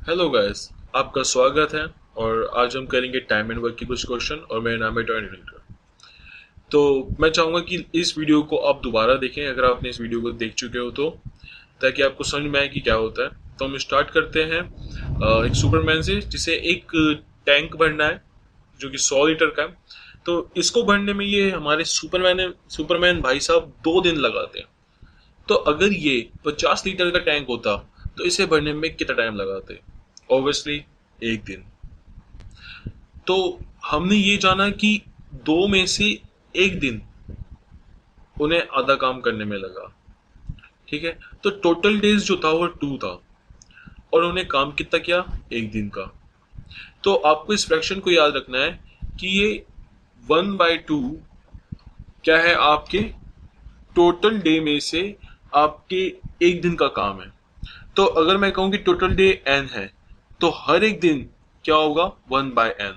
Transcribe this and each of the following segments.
Hello guys, आपका स्वागत है। और आज हम करेंगे टाइम एंड वर्क की कुछ क्वेश्चन और मेरा नाम है टॉनी लीडर। तो मैं चाहूँगा कि इस वीडियो को आप दोबारा देखें अगर आपने इस वीडियो को देख चुके हो तो, ताकि आपको समझ में आए कि क्या होता है। तो हम स्टार्ट करते हैं एक सुपरमैन से, जिसे एक टैंक भरना है जो कि 100 लीटर का है। तो इसको भरने में ये हमारे सुपरमैन भाई साहब 2 दिन लगाते हैं। तो अगर ये 50 लीटर का टैंक होता तो इसे भरने में कितना टाइम लगाते? ऑब्वियसली 1 दिन। तो हमने ये जाना कि 2 में से 1 दिन उन्हें आधा काम करने में लगा। ठीक है, तो टोटल डेज जो था वो 2 था और उन्हें काम कितना किया? 1 दिन का। तो आपको इस फ्रैक्शन को याद रखना है कि ये 1/2 क्या है? आपके टोटल डे में से आपके 1 दिन का काम है। तो अगर मैं कहूँ कि टोटल डे n है तो हर एक दिन क्या होगा? 1/n।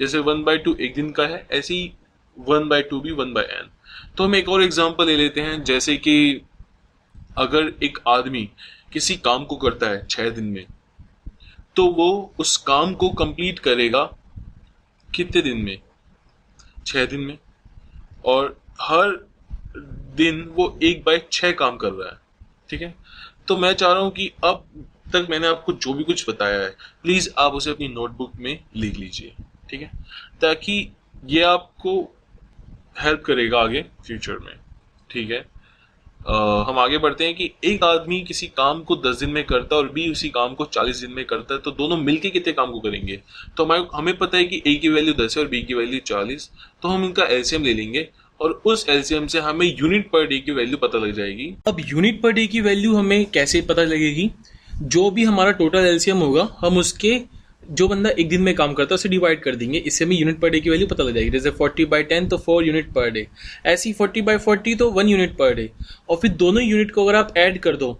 जैसे 1/2 1 दिन का है, ऐसे ही 1/2 भी 1/n। तो हम एक और एग्जांपल ले लेते हैं, जैसे कि अगर एक आदमी किसी काम को करता है 6 दिन में, तो वो उस काम को कंप्लीट करेगा कितने दिन में? 6 दिन में। और हर दिन वो 1/6 काम कर रहा है। ठीक है, तो मैं चाह रहा हूं कि अब तक मैंने आपको जो भी कुछ बताया है, प्लीज आप उसे अपनी नोटबुक में लिख लीजिए। ठीक है, ताकि ये आपको हेल्प करेगा आगे फ्यूचर में। ठीक है, हम आगे बढ़ते हैं कि एक आदमी किसी काम को 10 दिन में करता है और बी उसी काम को 40 दिन में करता है, तो दोनों मिलके कितने काम को करेंगे? तो हमें पता है कि ए की वैल्यू 10 है और बी की वैल्यू 40। तो हम इनका एलसीएम ले लेंगे और उस एलसीएम से हमें यूनिट पर डे की वैल्यू पता लग जाएगी। अब यूनिट पर डे की वैल्यू हमें कैसे पता लगेगी? जो भी हमारा टोटल एलसीएम होगा हम उसके जो बंदा 1 दिन में काम करता है उसे डिवाइड कर देंगे, इससे हमें यूनिट पर डे की वैल्यू पता लग जाएगी। जैसे 40/10 तो 4 यूनिट पर डे, ऐसे ही 40/40 तो 1 यूनिट पर डे। और फिर दोनों यूनिट को अगर आप ऐड कर दो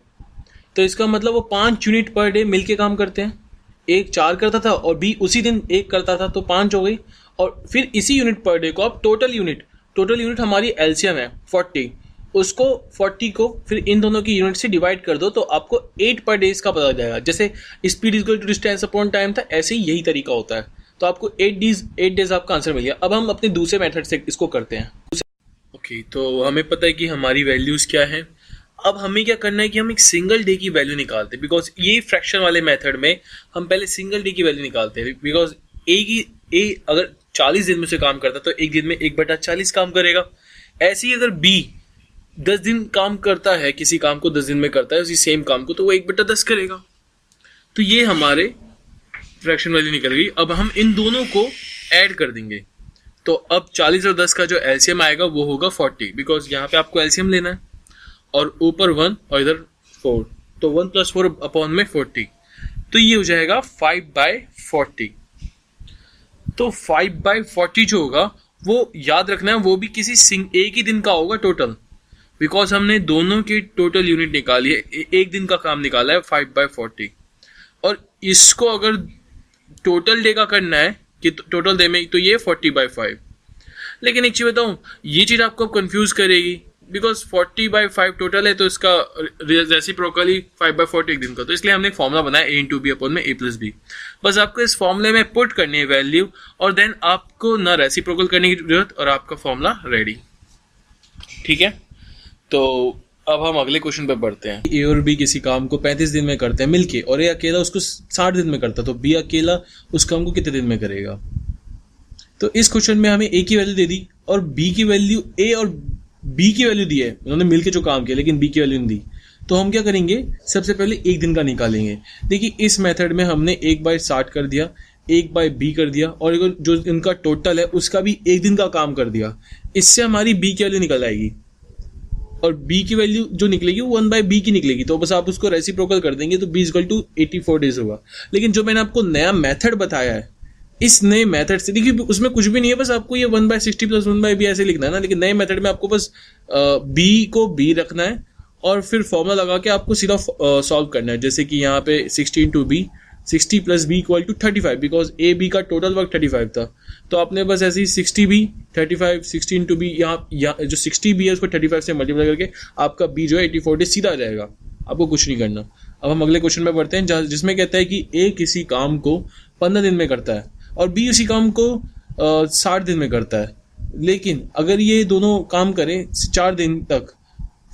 तो इसका मतलब वो 5 यूनिट पर डे मिलके काम करते हैं। एक 4 करता था और बी उसी दिन 1 करता था, तो 5 हो गई। और फिर इसी यूनिट पर डे को आप टोटल यूनिट हमारी एलसीएम है 40, उसको 40 को फिर इन दोनों की यूनिट से डिवाइड कर दो तो आपको 8 पर डेज का पता लग जाएगा। जैसे speed is equal to distance upon time था, ऐसे ही यही तरीका होता है। तो आपको 8 डेज आपका आंसर मिल गया। अब हम अपने दूसरे मेथड से इसको करते हैं। ओके, तो हमें पता है कि हमारी वैल्यूज क्या है। अब हमें क्या करना है कि हम एक सिंगल डे की वैल्यू निकालते हैं, बिकॉज ये फ्रैक्शन वाले मेथड में हम पहले सिंगल डे की वैल्यू निकालते हैं। बिकॉज ए अगर 40 दिन में से काम करता है तो एक दिन में 1/40 काम करेगा। ऐसे ही अगर बी 10 दिन काम करता है, किसी काम को 10 दिन में करता है, उसी सेम काम को, तो वो 1/10 करेगा। तो ये हमारे फ्रैक्शन वैल्यू निकल गई। अब हम इन दोनों को ऐड कर देंगे, तो अब 40 और 10 का जो एलसीएम आएगा वो होगा 40, बिकॉज यहाँ पे आपको एलसीएम लेना है। और ऊपर 1 और इधर 4, तो 1 + 4 अपॉन में 40, तो ये हो जाएगा 5/40। तो 5/40 जो होगा वो याद रखना है, वो भी किसी एक ही दिन का होगा टोटल, बिकॉज हमने दोनों की टोटल यूनिट निकाली है, एक दिन का काम निकाला है 5/40। और इसको अगर टोटल डे का करना है कि टोटल डे में, तो ये 40/5। लेकिन एक चीज बताऊं, ये चीज आपको कंफ्यूज करेगी, बिकॉज 40/5 टोटल है तो इसका रेसिप्रोकली 5/40 एक दिन का। तो इसलिए हमने एक फॉर्मूला बनाया a/b अपॉन में a+b। बस आपको इस फॉर्मूले में पुट करनी है वैल्यू, और देन आपको ना रेसिप्रोकल करने की जरूरत, और आपका फॉर्मूला रेडी। ठीक है, तो अब हम अगले क्वेश्चन पे बढ़ते हैं। ए और बी किसी काम को 35 दिन में करते हैं मिलके, और ए अकेला उसको 60 दिन में करता है, तो बी अकेला उस काम को कितने दिन में करेगा? तो इस क्वेश्चन में हमें ए की वैल्यू दे दी और बी की वैल्यू, ए और बी की वैल्यू दी है, उन्होंने मिलके जो काम किया, लेकिन बी की वैल्यू नहीं दी। तो हम क्या करेंगे, सबसे पहले 1 दिन का निकालेंगे। देखिए इस मेथड में हमने 1/60 कर दिया, 1/b कर दिया, और जो इनका टोटल है उसका भी 1 दिन का काम कर दिया। इससे हमारी बी की वैल्यू निकल आएगी, और b की वैल्यू जो निकलेगी वो 1/b की निकलेगी। तो बस आप उसको रेसिप्रोकल कर देंगे तो b = 84 डेज होगा। लेकिन जो मैंने आपको नया मेथड बताया है, इस नए मेथड से देखिए उसमें कुछ भी नहीं है, बस आपको ये 1/60 + 1/b ऐसे लिखना है ना। लेकिन नए मेथड में आपको बस b को b रखना है और फिर फॉर्मूला लगा के आपको सीधा सॉल्व करना है। जैसे कि यहाँ पे 60 × b, 60 + b = 35, because A B का टोटल वर्क 35 था। तो आपने बस ऐसे ही 60b 35 60 × b, यहाँ जो 60b है उसको 35 से मल्टीप्लाई करके आपका b जो है 84 डेज सीधा आ जाएगा, आपको कुछ नहीं करना। अब हम अगले क्वेश्चन में बढ़ते हैं जिसमें कहता है कि ए किसी काम को 15 दिन में करता है और बी उसी काम को 60 दिन में करता है। लेकिन अगर ये दोनों काम करें 4 दिन तक,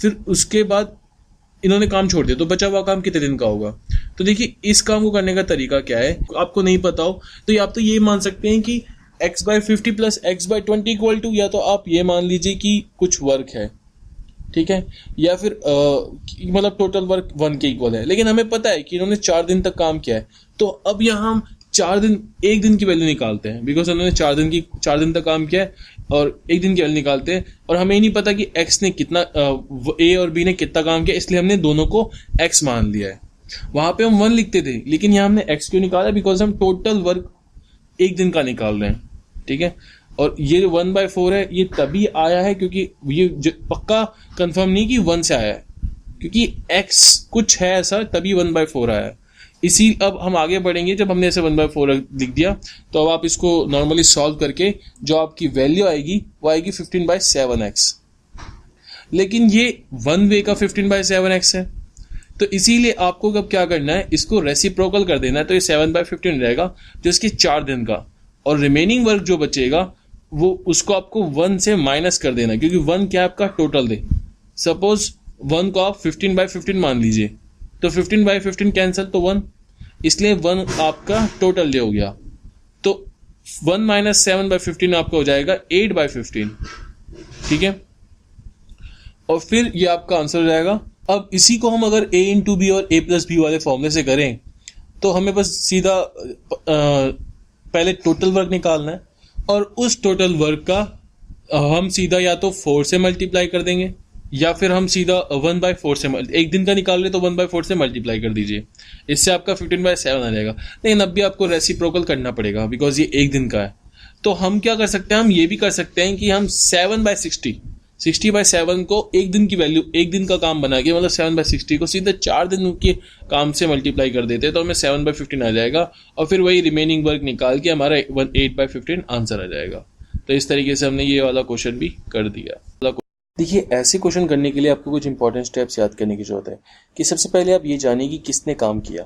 फिर उसके बाद इन्होंने काम छोड़ दिया, तो बचा हुआ काम कितने दिन का होगा? तो देखिए, इस काम को करने का तरीका क्या है, आपको नहीं पता हो तो आप तो ये मान सकते हैं कि x/50 plus x/20 equal to, या तो आप ये मान लीजिए कि कुछ वर्क है, ठीक है, या फिर मतलब टोटल वर्क 1 के इक्वल है। लेकिन हमें पता है कि इन्होंने 4 दिन तक काम किया है, तो अब यहाँ हम 4 दिन, एक दिन की वैल्यू निकालते हैं, बिकॉज उन्होंने 4 दिन तक काम किया है और एक दिन की वैल्यू निकालते हैं। और हमें ही नहीं पता कि x ने कितना, a और b ने कितना काम किया, इसलिए हमने दोनों को x मान लिया है। वहां पे हम 1 लिखते थे, लेकिन यहाँ हमने x क्यों निकाला? बिकॉज हम टोटल वर्क एक दिन का निकाल रहे हैं, ठीक है। और ये 1/4 है, ये तभी आया है क्योंकि ये पक्का कंफर्म नहीं कि 1 से आया है, क्योंकि x कुछ है ऐसा, तभी 1/4 आया है। इसी अब हम आगे बढ़ेंगे, जब हमने ऐसे 1/4 लिख दिया तो अब आप इसको नॉर्मली सॉल्व करके जो आपकी वैल्यू आएगी वो आएगी 15/7x। लेकिन ये 1 वे का 15/7x है, तो इसीलिए आपको अब क्या करना है, इसको रेसिप्रोकल कर देना है। तो ये 7/15 रहेगा जो इसके 4 दिन का, और रिमेनिंग वर्क जो बचेगा वो उसको आपको 1 से माइनस कर देना, क्योंकि 1 क्या आपका टोटल दे। सपोज 1 को आप 15/15 मान लीजिए, तो 15/15 कैंसिल, तो 1, इसलिए 1 आपका टोटल डे हो गया। तो 1 माइनस 7/15 आपका हो जाएगा 8/15, ठीक है। और फिर ये आपका आंसर हो जाएगा। अब इसी को हम अगर a इंटू बी और a प्लस बी वाले फॉर्मूले से करें तो हमें बस सीधा पहले टोटल वर्क निकालना है, और उस टोटल वर्क का हम सीधा या तो 4 से मल्टीप्लाई कर देंगे, या फिर हम सीधा 1/4 से, एक दिन का निकाल रहे तो 1/4 से मल्टीप्लाई कर दीजिए, इससे आपका 15/7 आ जाएगा। लेकिन अब भी आपको रेसिप्रोकल करना पड़ेगा बिकॉज ये एक दिन का है। तो हम क्या कर सकते हैं, हम ये भी कर सकते हैं कि हम 60/7 को एक दिन की वैल्यू, एक दिन का काम बना के, मतलब 7/60 को सीधे 4 दिन के काम से मल्टीप्लाई कर देते हैं, तो हमें 7/15 आ जाएगा, और फिर वही रिमेनिंग वर्क निकाल के हमारा 8/15 आंसर आ जाएगा। तो इस तरीके से हमने ये वाला क्वेश्चन भी कर दिया। देखिए, ऐसे क्वेश्चन करने के लिए आपको कुछ इंपॉर्टेंट स्टेप्स याद करने की जरूरत है कि सबसे पहले आप ये जानिए कि किसने काम किया,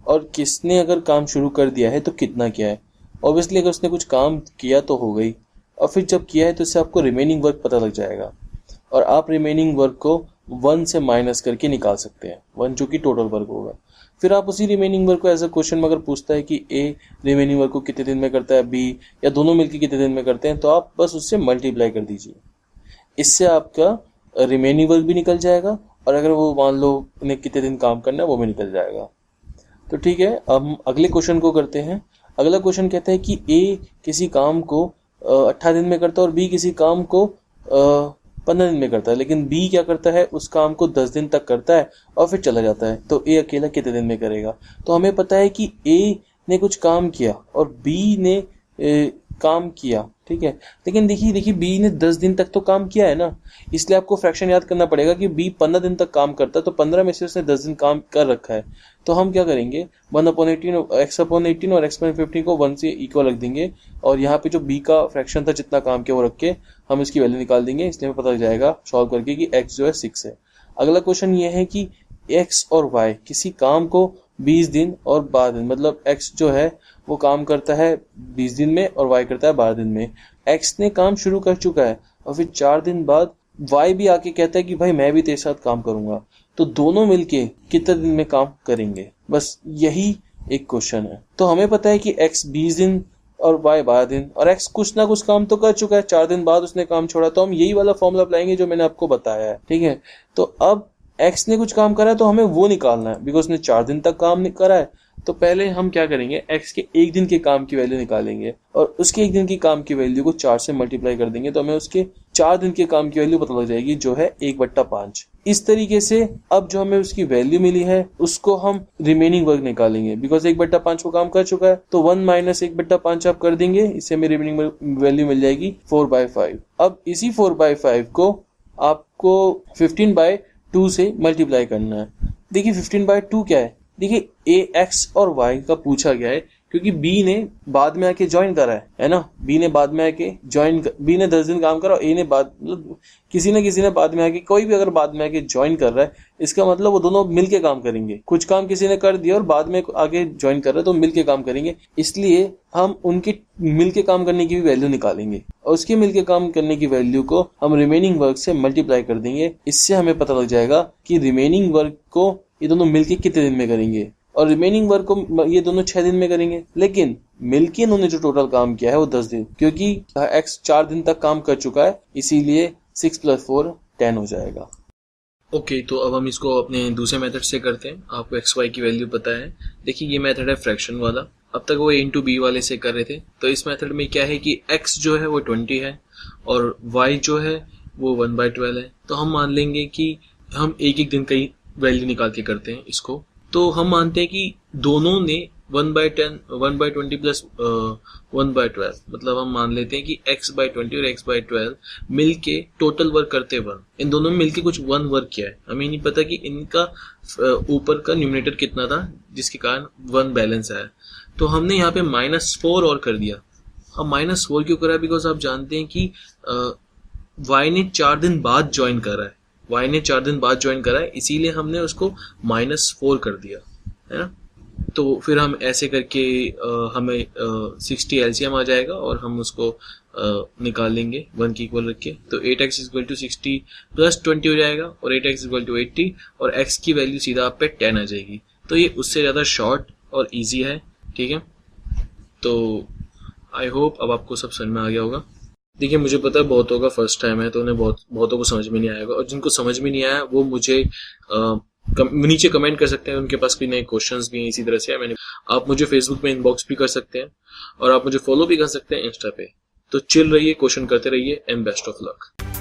और किसने अगर काम शुरू कर दिया है तो कितना किया है। ऑब्वियसली अगर उसने कुछ काम किया तो हो गई, और फिर जब किया है तो इससे आपको रिमेनिंग वर्क पता लग जाएगा, और आप रिमेनिंग वर्क को 1 से माइनस करके निकाल सकते हैं, 1 जो कि टोटल वर्क होगा। फिर आप उसी रिमेनिंग वर्क को एज अ क्वेश्चन में अगर पूछता है कि ए रिमेनिंग वर्क को कितने दिन में करता है, बी या दोनों मिलकर कितने दिन में करते हैं, तो आप बस उससे मल्टीप्लाई कर दीजिए। इससे आपका रिमेनिंग वर्क भी निकल जाएगा, और अगर वो मान लो उन्हें कितने दिन काम करना है वो भी निकल जाएगा। तो ठीक है, अब हम अगले क्वेश्चन को करते हैं। अगला क्वेश्चन कहता है कि ए किसी काम को 18 दिन में करता है और बी किसी काम को 15 दिन में करता है, लेकिन बी क्या करता है, उस काम को 10 दिन तक करता है और फिर चला जाता है। तो ए अकेला कितने दिन में करेगा? तो हमें पता है कि ए ने कुछ काम किया और बी ने काम किया, ठीक है। लेकिन देखिए बी ने 10 दिन तक तो काम किया है ना, इसलिए आपको फ्रैक्शन याद करना पड़ेगा कि बी 15 दिन तक काम करता है, तो 15 में से उसने 10 दिन काम कर रखा है। तो हम क्या करेंगे, 1/18 x/18 और x/15 को 1 से इक्वल रख देंगे, और यहाँ पे जो बी का फ्रैक्शन था जितना काम किया वो रख के हम इसकी वैल्यू निकाल देंगे। इसलिए हमें पता लग जाएगा सॉल्व करके कि x जो है 6 है। अगला क्वेश्चन ये है कि x और y किसी काम को 20 दिन और 12 दिन, मतलब x जो है वो काम करता है 20 दिन में और y करता है 12 दिन में। x ने काम शुरू कर चुका है और फिर 4 दिन बाद y भी आके कहता है कि भाई मैं भी तेरे साथ काम करूंगा, तो दोनों मिलके कितने दिन में काम करेंगे? बस यही एक क्वेश्चन है। तो हमें पता है कि x 20 दिन और y 12 दिन, और x कुछ ना कुछ काम तो कर चुका है, 4 दिन बाद उसने काम छोड़ा, तो हम यही वाला फॉर्मूला अप्लाएंगे जो मैंने आपको बताया है, ठीक है। तो अब x ने कुछ काम करा है तो हमें वो निकालना है, बिकॉज उसने 4 दिन तक काम करा है। तो पहले हम क्या करेंगे, x के एक दिन के काम की वैल्यू निकालेंगे और उसके एक दिन की काम की वैल्यू को 4 से मल्टीप्लाई कर देंगे, तो हमें उसके 4 दिन के काम की वैल्यू पता लग जाएगी जो है 1/5। इस तरीके से अब जो हमें उसकी वैल्यू मिली है उसको हम रिमेनिंग वर्क निकालेंगे, बिकॉज 1/5 को काम कर चुका है, तो 1 माइनस 1/5 आप कर देंगे, इससे हमें रिमेनिंग वैल्यू मिल जाएगी 4/5। अब इसी 4/5 को आपको 15/2 से मल्टीप्लाई करना है। देखिए 15/2 क्या है, देखिए a x और y का पूछा गया है क्योंकि बी ने बाद में आके ज्वाइन करा है ना, बी ने बाद में आके बी ने 10 दिन काम करा और ए ने बाद, मतलब किसी न किसी ने बाद में आके, कोई भी अगर बाद में आके ज्वाइन कर रहा है इसका मतलब वो दोनों मिलके काम करेंगे। कुछ काम किसी ने कर दिया और बाद में आगे ज्वाइन कर रहा है तो मिलके काम करेंगे, इसलिए हम उनकी मिलके काम करने की भी वैल्यू निकालेंगे और उसके मिलके काम करने की वैल्यू को हम रिमेनिंग वर्क से मल्टीप्लाई कर देंगे। इससे हमें पता लग जाएगा कि रिमेनिंग वर्क को ये दोनों मिलके कितने दिन में करेंगे, और रिमेनिंग वर्क को ये दोनों 6 दिन में करेंगे, लेकिन मिलके इन्होंने जो टोटल काम किया है वो 10 दिन, क्योंकि एक्स 4 दिन तक काम कर चुका है, इसीलिए 6 + 4 10 हो जाएगा। ओके, तो अब हम इसको अपने दूसरे मेथड से करते हैं। आपको एक्स वाई की वैल्यू पता है। देखिए ये मेथड है फ्रैक्शन वाला, अब तक वो a इंटू बी वाले से कर रहे थे। तो इस मेथड में क्या है कि x जो है वो 20 है और y जो है वो 1/12 है। तो हम मान लेंगे कि हम एक एक दिन का वैल्यू निकाल के करते हैं इसको। तो हम मानते हैं कि दोनों ने 1/10 1/20 प्लस 1/12, मतलब हम मान लेते हैं कि x/20 और x/12 मिलके टोटल वर्क करते 1। इन दोनों में मिलके कुछ 1 वर्क किया है, हमें नहीं पता कि इनका ऊपर का न्यूमरेटर कितना था जिसके कारण 1 बैलेंस आया। तो हमने यहाँ पे -4 और कर दिया। अब -4 क्यों करा? बिकॉज आप जानते हैं कि y ने 4 दिन बाद ज्वाइन करा है, y ने 4 दिन बाद ज्वाइन करा है, इसीलिए हमने उसको -4 कर दिया, है ना। तो फिर हम ऐसे करके हमें 60 एलसीएम आ जाएगा और हम उसको निकाल लेंगे 1 के इक्वल रख के। तो 8x = 60 + 20 हो जाएगा और 8x = 80 और x की वैल्यू सीधा आप पे 10 आ जाएगी। तो ये उससे ज़्यादा शॉर्ट और इजी है, ठीक है। तो आई होप अब आपको सब समझ में आ गया होगा। देखिए मुझे पता है बहुतों का फर्स्ट टाइम है तो उन्हें बहुतों को समझ में नहीं आएगा, और जिनको समझ में नहीं आया वो मुझे नीचे कमेंट कर सकते हैं, उनके पास कोई नए क्वेश्चंस भी हैं इसी तरह से। आप मुझे फेसबुक में इनबॉक्स भी कर सकते हैं और आप मुझे फॉलो भी कर सकते हैं इंस्टा पे। तो चिल रहिए, क्वेश्चन करते रहिए एंड बेस्ट ऑफ लक।